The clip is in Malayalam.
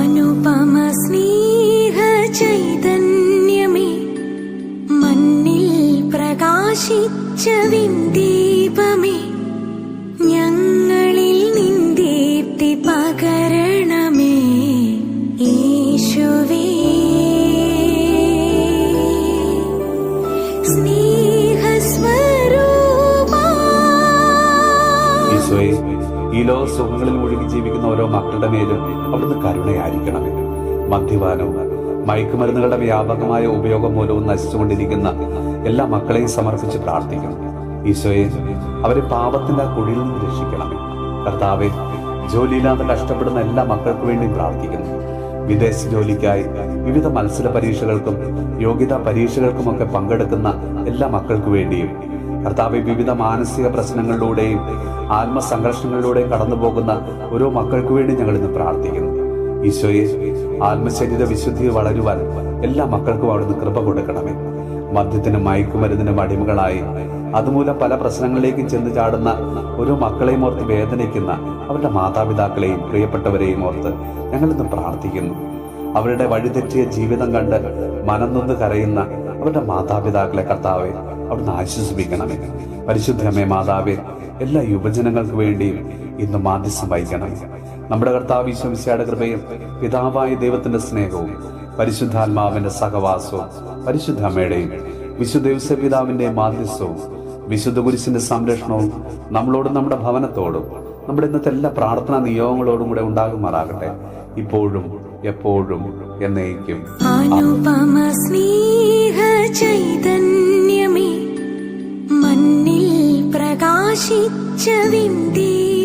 അനുപമ സ്നേഹ ചൈതന്യമേ, മണ്ണിൽ പ്രകാശിച്ച വിന്ദീപമേ, ഞങ്ങളിൽ നിന്ദീപ്തി പകരണമേ യേശുവേ. ഈശോയെ, ഈ ലോക സുഖങ്ങളിൽ മുഴുകി ജീവിക്കുന്ന ഓരോ മക്കളുടെ മേലും അവിടുന്ന് കരുണയായിരിക്കണമേ. മദ്യപാനവും മയക്കുമരുന്നുകളുടെ വ്യാപകമായ ഉപയോഗം മൂലവും നശിച്ചുകൊണ്ടിരിക്കുന്ന എല്ലാ മക്കളെയും സമർപ്പിച്ച് പ്രാർത്ഥിക്കണം. ഈശോയെ, അവരെ പാപത്തിന്റെ ആ കുഴിയിൽ നിന്ന് രക്ഷിക്കണമേ. കർത്താവെ, ജോലിയില്ലാതെ കഷ്ടപ്പെടുന്ന എല്ലാ മക്കൾക്ക് വേണ്ടി പ്രാർത്ഥിക്കുന്നു. വിദേശ ജോലിക്കായി വിവിധ മത്സര പരീക്ഷകൾക്കും യോഗ്യതാ പരീക്ഷകൾക്കുമൊക്കെ പങ്കെടുക്കുന്ന എല്ലാ മക്കൾക്ക് വേണ്ടിയും കർത്താവെ, വിവിധ മാനസിക പ്രശ്നങ്ങളിലൂടെയും ആത്മസംഘർഷങ്ങളിലൂടെയും കടന്നു പോകുന്ന ഓരോ മക്കൾക്ക് വേണ്ടി ഞങ്ങൾ ഇന്ന് പ്രാർത്ഥിക്കുന്നു. ഈശോയെ, ആത്മശരീര വിശുദ്ധി വളരുവാൻ എല്ലാ മക്കൾക്കും അവിടുന്ന് കൃപ കൊടുക്കണമേ. മദ്യത്തിനും മയക്കുമരുന്നിനും അടിമകളായി അതുമൂലം പല പ്രശ്നങ്ങളിലേക്കും ചെന്ന് ചാടുന്ന ഓരോ മക്കളെയും ഓർത്ത് വേദനിക്കുന്ന അവരുടെ മാതാപിതാക്കളെയും പ്രിയപ്പെട്ടവരെയും ഓർത്ത് ഞങ്ങളിന്ന് പ്രാർത്ഥിക്കുന്നു. അവരുടെ വഴിതെറ്റിയ ജീവിതം കണ്ട് മനംനൊന്ന് കരയുന്ന അവരുടെ മാതാപിതാക്കളെ കർത്താവെ അവിടുന്ന് ആശ്വസിപ്പിക്കണമേ. പരിശുദ്ധമേ മാതാവേ, എല്ലാ യുവജനങ്ങൾക്ക് വേണ്ടിയും ഇന്ന് മാധ്യസ്ഥം വഹിക്കണമേ. നമ്മുടെ കർത്താവ് ഈശോ മിശിഹായുടെ കൃപയും പിതാവായ ദൈവത്തിന്റെ സ്നേഹവും പരിശുദ്ധാത്മാവിന്റെ സഹവാസവും പരിശുദ്ധ അമ്മയുടെയും വിശുദ്ധ ഔസേപ്പ് പിതാവിന്റെയും മാധ്യസ്ഥവും വിശുദ്ധ കുരിശിന്റെ സംരക്ഷണവും നമ്മളോടും നമ്മുടെ ഭവനത്തോടും നമ്മുടെ ഇന്നത്തെ എല്ലാ പ്രാർത്ഥനാ നിയോഗങ്ങളോടും കൂടെ ഉണ്ടാകുമാറാകട്ടെ, ഇപ്പോഴും എപ്പോഴും എന്നേക്കും. അനുപമ സ്നേഹ ചൈതന്യമേ, മണ്ണിൽ പ്രകാശിച്ച വിന്ദീപമേ,